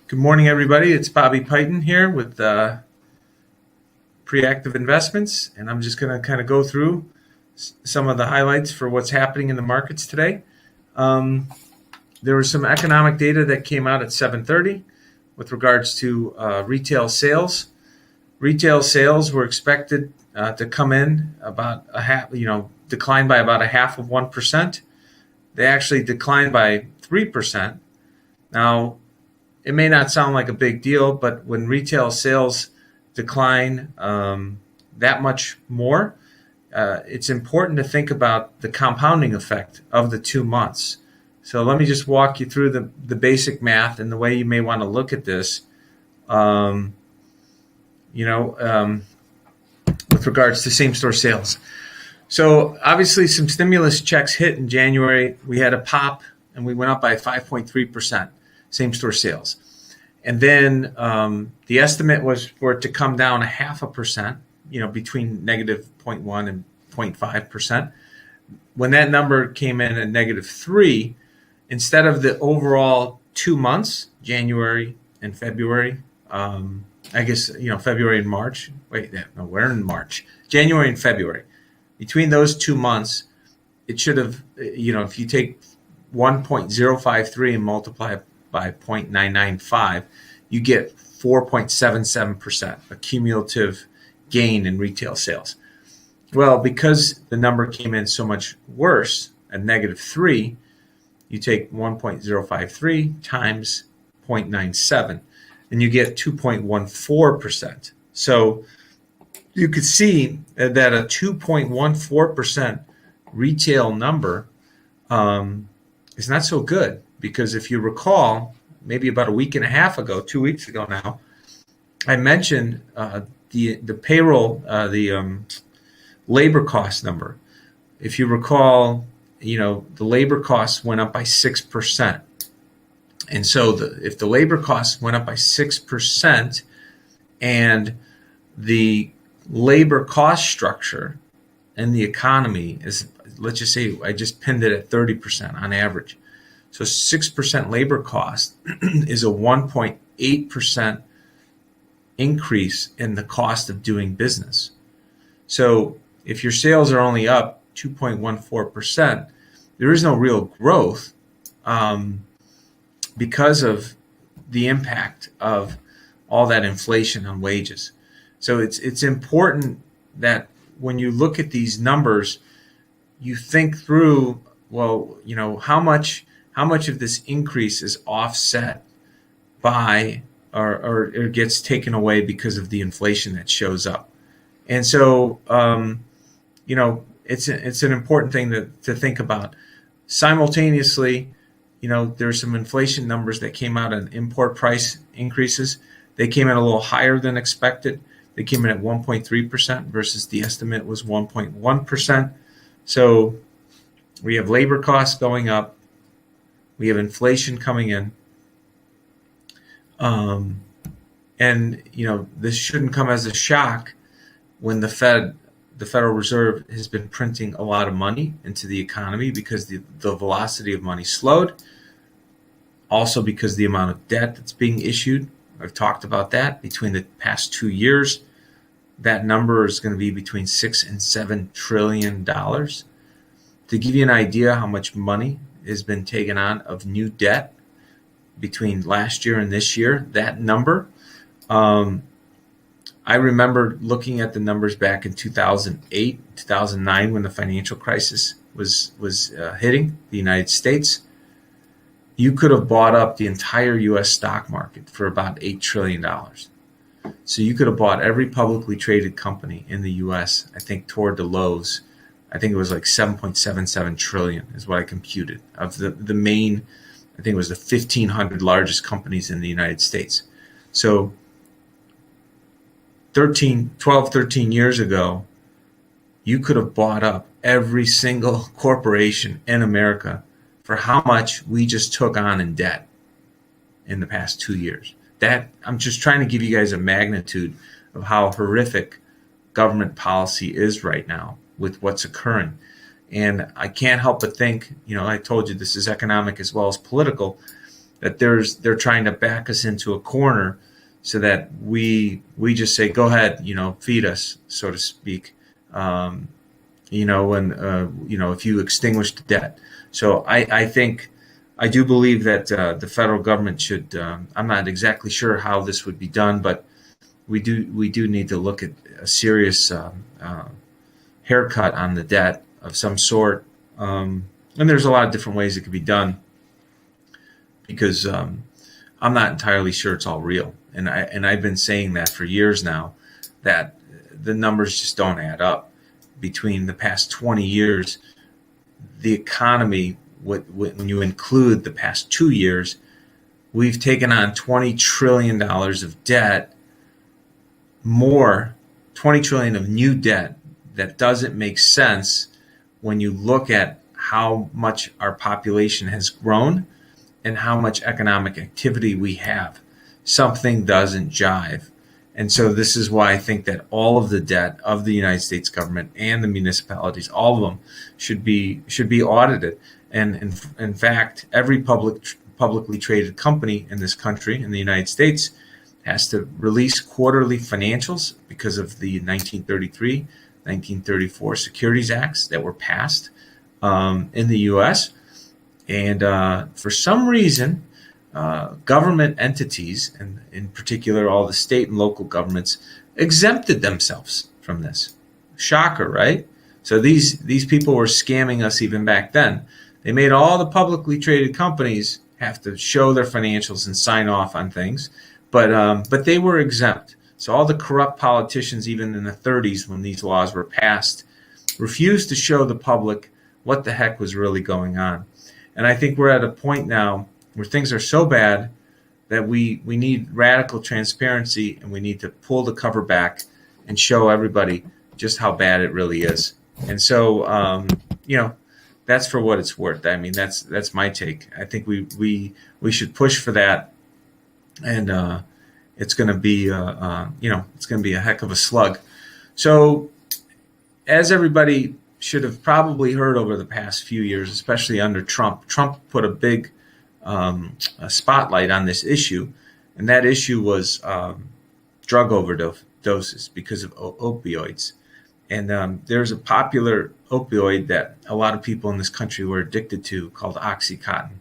Good morning, everybody. It's Bobby Piton here with Preactive Investments, and I'm just going to kind of go through some of the highlights for what's happening in the markets today. There was some economic data that came out at 7:30 with regards to retail sales. Retail sales were expected to come in about decline by about 0.5%. They actually declined by 3%. Now, it may not sound like a big deal, but when retail sales decline that much more, it's important to think about the compounding effect of the 2 months. So let me just walk you through the basic math and the way you may want to look at this. With regards to same-store sales. So obviously some stimulus checks hit in January. We had a pop and we went up by 5.3%. Same-store sales. And then the estimate was for it to come down 0.5%, between negative 0.1 and 0.5%. When that number came in at -3, instead of the overall 2 months, January and February, February and March. We're in March. January and February. Between those 2 months, it should have, if you take 1.053 and multiply it by 0.995, you get 4.77%, a cumulative gain in retail sales. Well, because the number came in so much worse at -3, you take 1.053 times 0.97, and you get 2.14%. So you could see that a 2.14% retail number is not so good. Because if you recall, maybe about a week and a half ago, 2 weeks ago now, I mentioned the payroll, the labor cost number. If you recall, the labor costs went up by 6%. And so if the labor costs went up by 6% and the labor cost structure in the economy is, let's just say, I just pinned it at 30% on average. So 6% labor cost is a 1.8% increase in the cost of doing business. So if your sales are only up 2.14%, there is no real growth because of the impact of all that inflation on wages. So it's important that when you look at these numbers, you think through, how much of this increase is offset by or gets taken away because of the inflation that shows up. And so, it's an important thing to think about. Simultaneously, there's some inflation numbers that came out on import price increases. They came in a little higher than expected. They came in at 1.3% versus the estimate was 1.1%. So we have labor costs going up. We have inflation coming in. And this shouldn't come as a shock when the Federal Reserve has been printing a lot of money into the economy because the velocity of money slowed. Also because the amount of debt that's being issued. I've talked about that. Between the past 2 years, that number is going to be between $6 and $7 trillion. To give you an idea how much money has been taken on of new debt between last year and this year, that number, I remember looking at the numbers back in 2008, 2009 when the financial crisis was hitting the United States. You could have bought up the entire U.S. stock market for about $8 trillion. So you could have bought every publicly traded company in the U.S., I think, toward the lows. I think it was like 7.77 trillion is what I computed of the main, I think it was the 1,500 largest companies in the United States. So 12, 13 years ago, you could have bought up every single corporation in America for how much we just took on in debt in the past 2 years. That I'm just trying to give you guys a magnitude of how horrific government policy is right now with what's occurring. And I can't help but think, I told you this is economic as well as political. that they're trying to back us into a corner so that we just say, go ahead, feed us, so to speak. When if you extinguish the debt. So I think, I do believe that the federal government should. I'm not exactly sure how this would be done, but we do need to look at a serious haircut on the debt of some sort. And there's a lot of different ways it could be done, because I'm not entirely sure it's all real. And I've been saying that for years now, that the numbers just don't add up. Between the past 20 years, the economy, when you include the past 2 years, we've taken on $20 trillion of debt, more, $20 trillion of new debt that doesn't make sense when you look at how much our population has grown and how much economic activity we have. Something doesn't jive. And so this is why I think that all of the debt of the United States government and the municipalities, all of them, should be audited. And in fact, every publicly traded company in this country, in the United States, has to release quarterly financials because of the 1933, 1934 Securities Acts that were passed in the U.S. And for some reason, government entities, and in particular all the state and local governments, exempted themselves from this. Shocker, right? So these people were scamming us even back then. They made all the publicly traded companies have to show their financials and sign off on things, but they were exempt. So all the corrupt politicians, even in the 30s when these laws were passed, refused to show the public what the heck was really going on. And I think we're at a point now where things are so bad that we need radical transparency, and we need to pull the cover back and show everybody just how bad it really is. And so, that's for what it's worth. I mean, that's my take. I think we should push for that, and it's going to be it's going to be a heck of a slug. So, as everybody should have probably heard over the past few years, especially under Trump put a big a spotlight on this issue, and that issue was drug overdoses because of opioids. And there's a popular opioid that a lot of people in this country were addicted to called Oxycontin.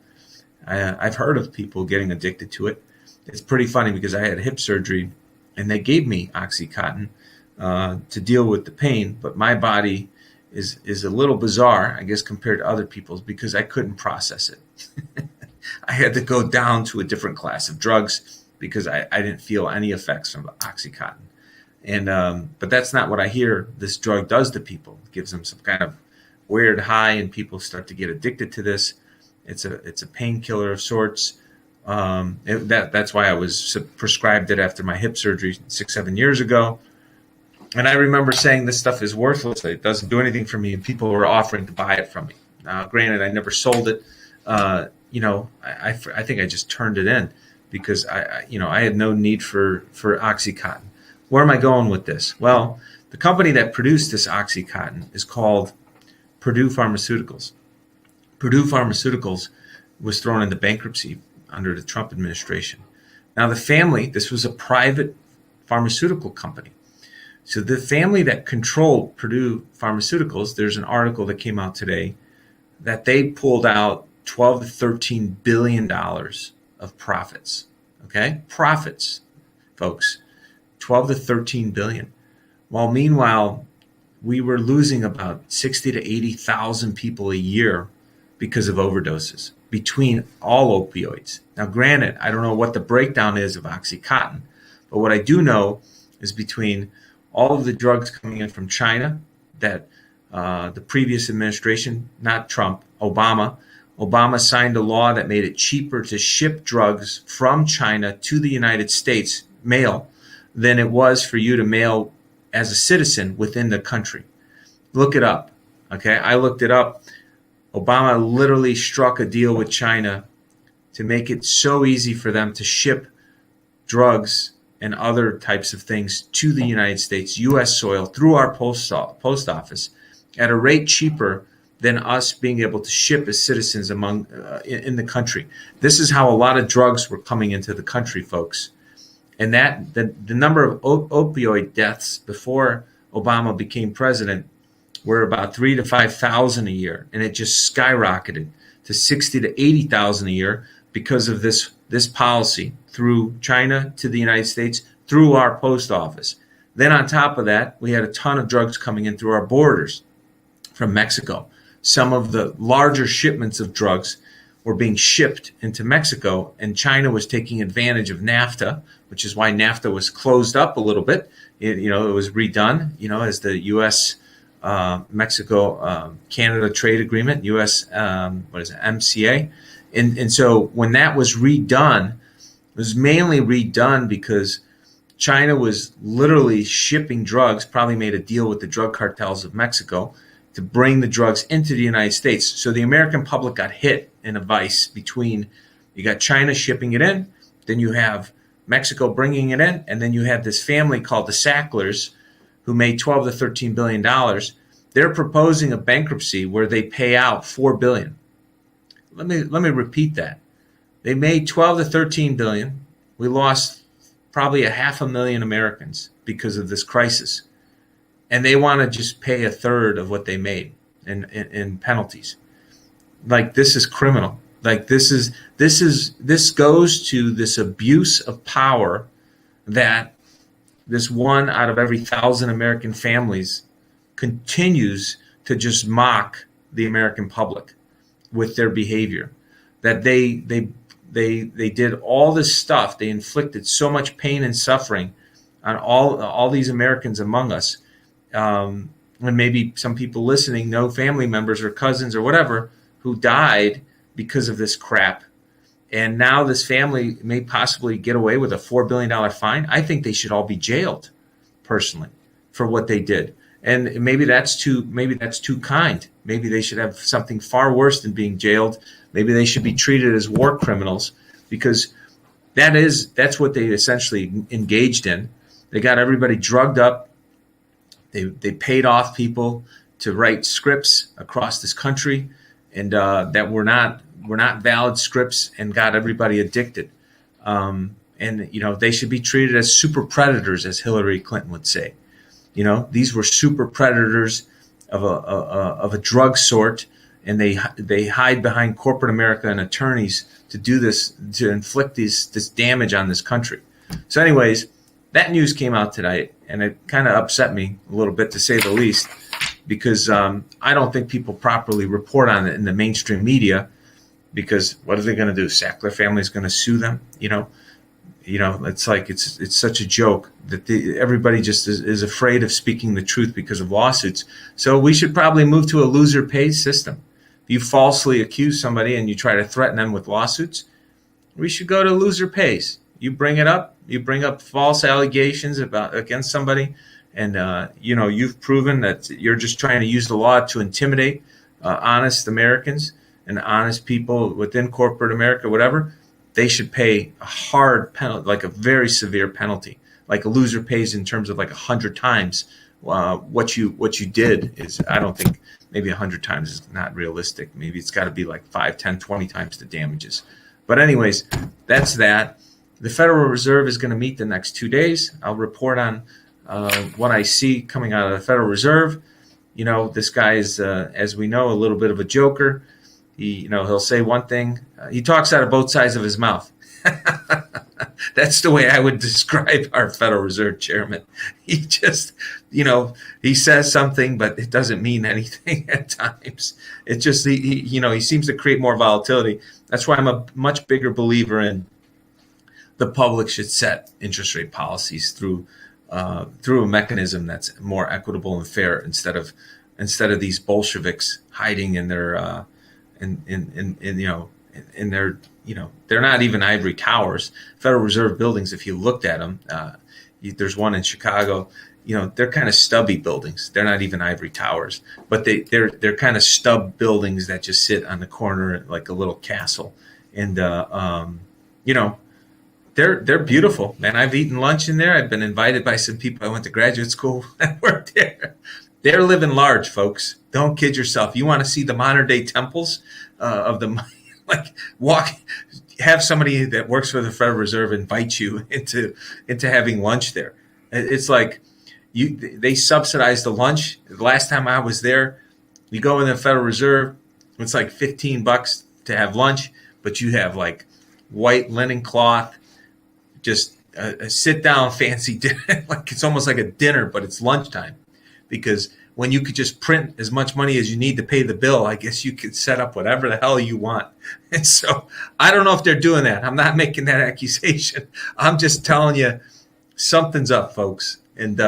I've heard of people getting addicted to it. It's pretty funny because I had hip surgery and they gave me Oxycontin to deal with the pain, but my body is a little bizarre, I guess, compared to other people's, because I couldn't process it. I had to go down to a different class of drugs because I didn't feel any effects from Oxycontin. And but that's not what I hear this drug does to people. It gives them some kind of weird high, and people start to get addicted to this. It's a painkiller of sorts. That's why I was prescribed it after my hip surgery 6-7 years ago. And I remember saying this stuff is worthless. It doesn't do anything for me, and people were offering to buy it from me. Now, granted, I never sold it. I think I just turned it in because I had no need for Oxycontin. Where am I going with this? Well, the company that produced this Oxycontin is called Purdue Pharmaceuticals. Purdue Pharmaceuticals was thrown into bankruptcy under the Trump administration. Now, the family, this was a private pharmaceutical company. So the family that controlled Purdue Pharmaceuticals, there's an article that came out today that they pulled out $12 to $13 billion of profits. Okay? Profits, folks. 12 to 13 billion. While meanwhile, we were losing about 60 to 80,000 people a year because of overdoses between all opioids. Now, granted, I don't know what the breakdown is of Oxycontin, but what I do know is between all of the drugs coming in from China that the previous administration, not Trump, Obama signed a law that made it cheaper to ship drugs from China to the United States, mail, than it was for you to mail as a citizen within the country. Look it up. Okay, I looked it up. Obama literally struck a deal with China to make it so easy for them to ship drugs and other types of things to the United States, U.S. soil, through our post office at a rate cheaper than us being able to ship as citizens among in the country. This is how a lot of drugs were coming into the country, folks. And that the number of opioid deaths before Obama became president were about 3,000 to 5,000 a year, and it just skyrocketed to 60 to 80,000 a year because of this policy through China to the United States through our post office. Then on top of that, we had a ton of drugs coming in through our borders from Mexico. Some of the larger shipments of drugs were being shipped into Mexico, and China was taking advantage of NAFTA, which is why NAFTA was closed up a little bit. It was redone, as the U.S. Mexico Canada trade agreement, U.S. MCA, and so when that was redone, it was mainly redone because China was literally shipping drugs, probably made a deal with the drug cartels of Mexico to bring the drugs into the United States. So the American public got hit in a vice between, you got China shipping it in, then you have Mexico bringing it in, and then you have this family called the Sacklers who made $12 to $13 billion. They're proposing a bankruptcy where they pay out $4 billion. Let me repeat that. They made 12 to 13 billion. We lost probably 500,000 Americans because of this crisis. And they want to just pay a third of what they made in penalties. Like, this is criminal. Like, this goes to this abuse of power that this one out of every 1,000 American families continues to just mock the American public with their behavior. That they did all this stuff. They inflicted so much pain and suffering on all these Americans among us. And maybe some people listening know family members or cousins or whatever who died because of this crap. And now this family may possibly get away with a $4 billion fine. I think they should all be jailed, personally, for what they did. And maybe that's too kind. Maybe they should have something far worse than being jailed. Maybe they should be treated as war criminals, because that's what they essentially engaged in. They got everybody drugged up. They paid off people to write scripts across this country, and that were not valid scripts, and got everybody addicted. And they should be treated as super predators, as Hillary Clinton would say. These were super predators of a drug sort, and they hide behind corporate America and attorneys to do this, to inflict this damage on this country. So anyways, that news came out today, and it kind of upset me a little bit, to say the least, because I don't think people properly report on it in the mainstream media, because what are they going to do? Sackler family is going to sue them? It's like it's such a joke that everybody just is afraid of speaking the truth because of lawsuits. So we should probably move to a loser pays system. If you falsely accuse somebody and you try to threaten them with lawsuits, we should go to loser pays. You bring it up. You bring up false allegations against somebody, and you've proven that you're just trying to use the law to intimidate honest Americans and honest people within corporate America, whatever. They should pay a hard penalty, like a very severe penalty, like a loser pays in terms of like 100 times what you did. Is, I don't think, maybe 100 times is not realistic. Maybe it's got to be like 5, 10, 20 times the damages. But anyways, that's that. The Federal Reserve is going to meet the next 2 days. I'll report on what I see coming out of the Federal Reserve. This guy is, as we know, a little bit of a joker. He'll say one thing. He talks out of both sides of his mouth. That's the way I would describe our Federal Reserve chairman. He just, he says something, but it doesn't mean anything at times. It just, he seems to create more volatility. That's why I'm a much bigger believer in the public should set interest rate policies through a mechanism that's more equitable and fair, instead of these Bolsheviks hiding in their in their, they're not even ivory towers. Federal Reserve buildings, if you looked at them, there's one in Chicago, they're kind of stubby buildings. They're not even ivory towers, but they're kind of stub buildings that just sit on the corner like a little castle. And, they're beautiful, man. I've eaten lunch in there. I've been invited by some people I went to graduate school that worked there. They're living large, folks. Don't kid yourself. You want to see the modern day temples of the like walk, have somebody that works for the Federal Reserve invite you into having lunch there. It's like they subsidize the lunch. The last time I was there, you go in the Federal Reserve, it's like $15 to have lunch, but you have like white linen cloth, just a sit down fancy dinner. Like it's almost like a dinner, but it's lunchtime. Because when you could just print as much money as you need to pay the bill, I guess you could set up whatever the hell you want. And so I don't know if they're doing that. I'm not making that accusation. I'm just telling you something's up, folks. And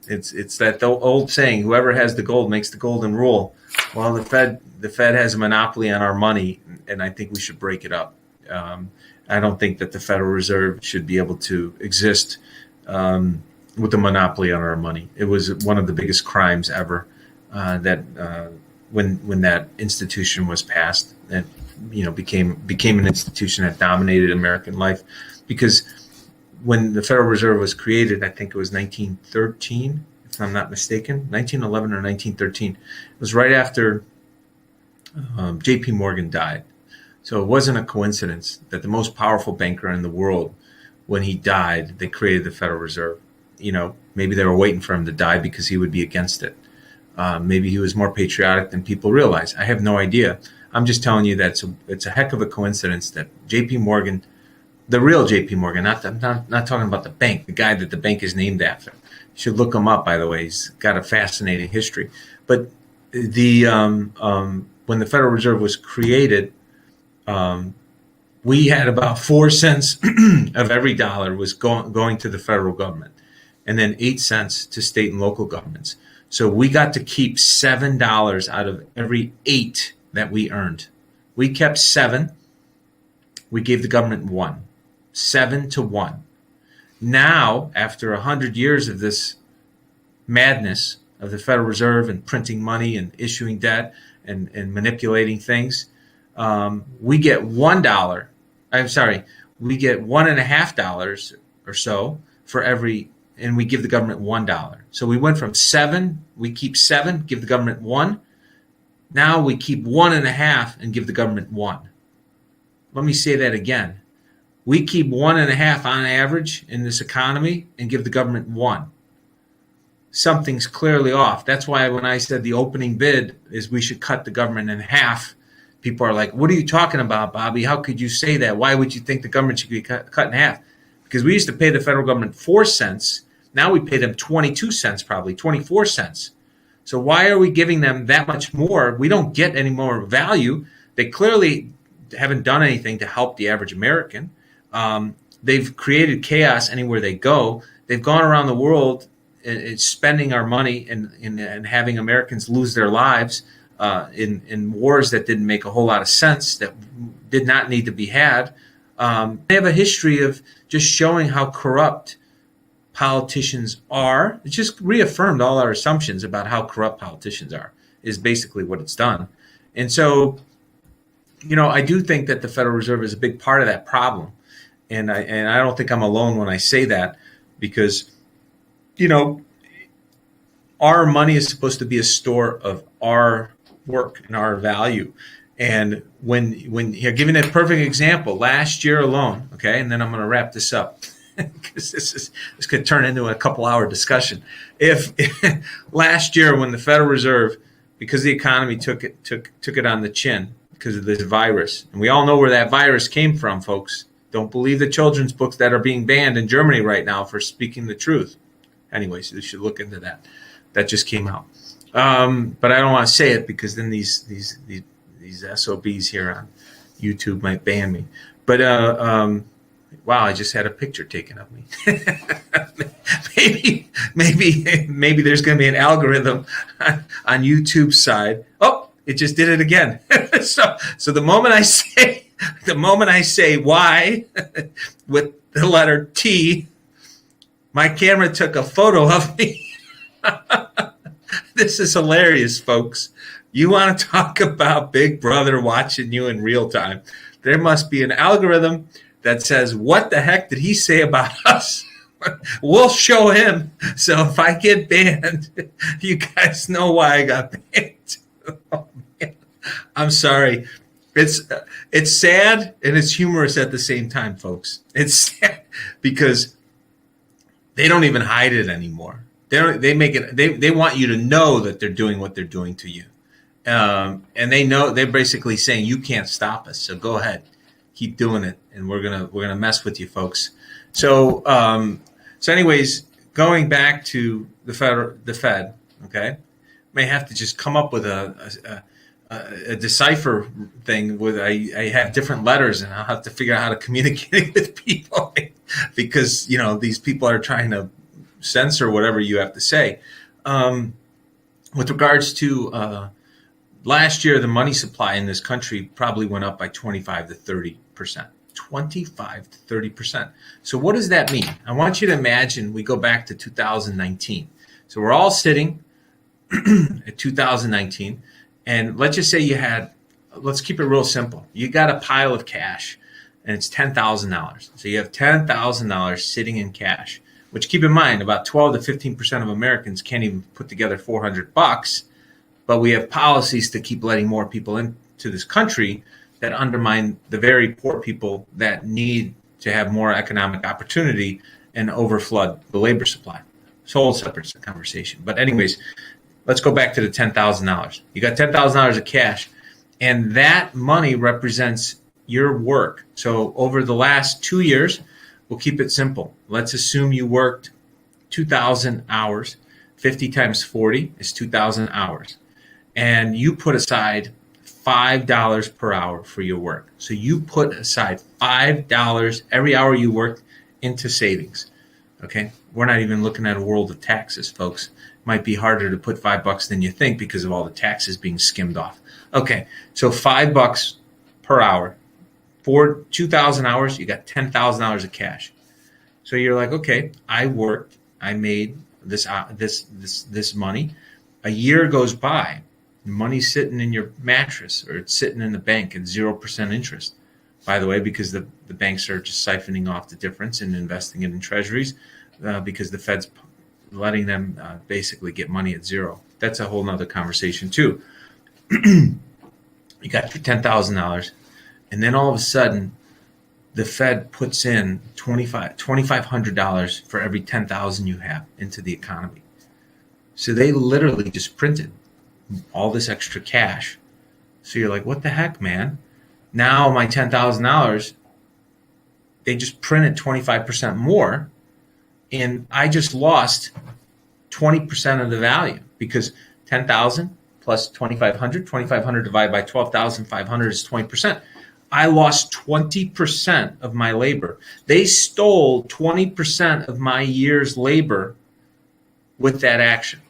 it's that old saying: whoever has the gold makes the golden rule. Well, the Fed has a monopoly on our money, and I think we should break it up. I don't think that the Federal Reserve should be able to exist with a monopoly on our money. It was one of the biggest crimes ever when that institution was passed, and became an institution that dominated American life. Because when the Federal Reserve was created, I think it was 1913, if I'm not mistaken, 1911 or 1913. It was right after J.P. Morgan died. So it wasn't a coincidence that the most powerful banker in the world, when he died, they created the Federal Reserve. Maybe they were waiting for him to die because he would be against it. Maybe he was more patriotic than people realize. I have no idea. I'm just telling you that it's a heck of a coincidence that J.P. Morgan, the real J.P. Morgan, not talking about the bank, the guy that the bank is named after. You should look him up, by the way. He's got a fascinating history. But the when the Federal Reserve was created, we had about 4 cents of every dollar was going to the federal government, and then 8 cents to state and local governments. So we got to keep $7 out of every 8 that we earned. We kept 7. We gave the government 1. 7-1. Now, after 100 years of this madness of the Federal Reserve and printing money and issuing debt and manipulating things, we get $1. I'm sorry, we get $1.50 or so for every, and we give the government $1. So we went from 7, we keep 7, give the government 1. Now we keep 1.5 and give the government 1. Let me say that again. We keep 1.5 on average in this economy and give the government 1. Something's clearly off. That's why when I said the opening bid is we should cut the government in half, people are like, what are you talking about, Bobby? How could you say that? Why would you think the government should be cut in half? Because we used to pay the federal government 4 cents. Now we pay them 22 cents, probably 24 cents. So why are we giving them that much more? We don't get any more value. They clearly haven't done anything to help the average American. They've created chaos anywhere they go. They've gone around the world spending our money and having Americans lose their lives in wars that didn't make a whole lot of sense, that did not need to be had. They have a history of just showing how corrupt politicians are. It just reaffirmed all our assumptions about how corrupt politicians are, is basically what it's done. And so, I do think that the Federal Reserve is a big part of that problem. And I don't think I'm alone when I say that, because, our money is supposed to be a store of our work and our value. And when you're giving a perfect example, last year alone, okay, and then I'm going to wrap this up because this could turn into a couple-hour discussion. If last year when the Federal Reserve, because the economy took it on the chin because of this virus, and we all know where that virus came from, folks. Don't believe the children's books that are being banned in Germany right now for speaking the truth. Anyways, you should look into that. That just came out. But I don't want to say it because then these SOBs here on YouTube might ban me. But wow, I just had a picture taken of me. maybe there's going to be an algorithm on YouTube's side. Oh, it just did it again. So the moment I say Y with the letter T, my camera took a photo of me. This is hilarious, folks. You want to talk about Big Brother watching you in real time? There must be an algorithm that says, what the heck did he say about us We'll show him. So if I get banned, you guys know why I got banned. Oh, man. I'm sorry. It's sad and it's humorous at the same time, folks. It's sad because they don't even hide it anymore. They make it. They want you to know that they're doing what they're doing to you, and they know they're basically saying you can't stop us. So go ahead, keep doing it, and we're gonna mess with you, folks. So anyways, going back to the Fed, okay, may have to just come up with a decipher thing with I have different letters and I'll have to figure out how to communicate with people because these people are trying to censor whatever you have to say. With regards to last year, the money supply in this country probably went up by 25 to 30%. 25 to 30%. So what does that mean? I want you to imagine we go back to 2019. So we're all sitting at 2019. And let's just say let's keep it real simple. You got a pile of cash and it's $10,000. So you have $10,000 sitting in cash, which keep in mind, about 12 to 15% of Americans can't even put together $400, but we have policies to keep letting more people into this country that undermine the very poor people that need to have more economic opportunity and overflood the labor supply. It's a whole separate conversation. But anyways, let's go back to the $10,000. You got $10,000 of cash, and that money represents your work. So over the last 2 years, we'll keep it simple. Let's assume you worked 2,000 hours. 50 times 40 is 2,000 hours. And you put aside $5 per hour for your work. So you put aside $5 every hour you worked into savings. Okay? We're not even looking at a world of taxes, folks. Might be harder to put $5 than you think because of all the taxes being skimmed off. Okay, so $5 per hour for 2,000 hours, you got $10,000 of cash. So you're like, okay, I worked, I made this money. A year goes by, the money's sitting in your mattress or it's sitting in the bank at 0% interest. By the way, because the banks are just siphoning off the difference and investing it in treasuries because the Fed's letting them basically get money at zero. That's a whole nother conversation too. You got your $10,000, and then all of a sudden, the Fed puts in $2,500 for every $10,000 you have into the economy. So they literally just printed all this extra cash. So you're like, what the heck, man? Now my $10,000, they just printed 25% more. And I just lost 20% of the value because 10,000 plus 2,500, 2,500 divided by 12,500 is 20%. I lost 20% of my labor. They stole 20% of my year's labor with that action.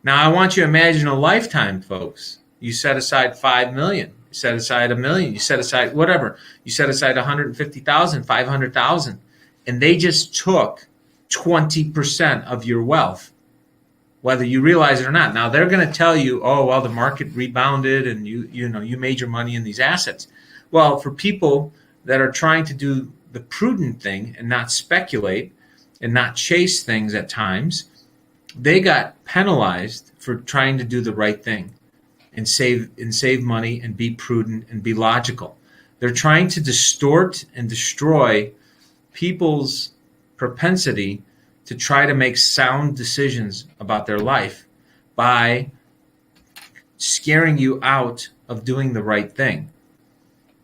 Now I want you to imagine a lifetime, folks. You set aside 5 million, you set aside $1 million, you set aside whatever. You set aside 150,000, 500,000, and they just took 20% of your wealth, whether you realize it or not. Now they're going to tell you, oh, well, the market rebounded and you made your money in these assets. Well, for people that are trying to do the prudent thing and not speculate and not chase things at times, they got penalized for trying to do the right thing and save money and be prudent and be logical. They're trying to distort and destroy people's propensity to try to make sound decisions about their life by scaring you out of doing the right thing,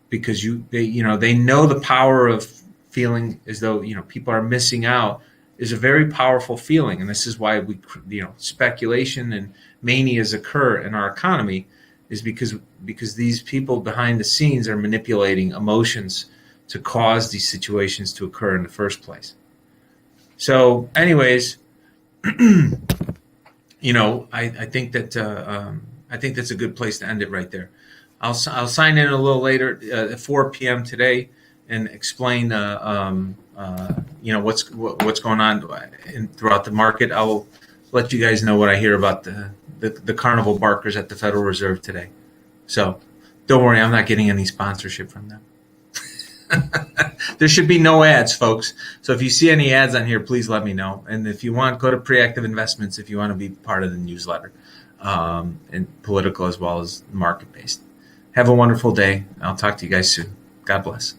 because they know the power of feeling as though people are missing out is a very powerful feeling, and this is why speculation and manias occur in our economy, is because these people behind the scenes are manipulating emotions to cause these situations to occur in the first place. So, anyways, I think that's a good place to end it right there. I'll sign in a little later at 4 p.m. today and explain what's going on throughout the market. I'll let you guys know what I hear about the carnival barkers at the Federal Reserve today. So don't worry, I'm not getting any sponsorship from them. There should be no ads, folks. So if you see any ads on here, please let me know. And if you want, go to Preactive Investments if you want to be part of the newsletter, and political as well as market based. Have a wonderful day. I'll talk to you guys soon. God bless.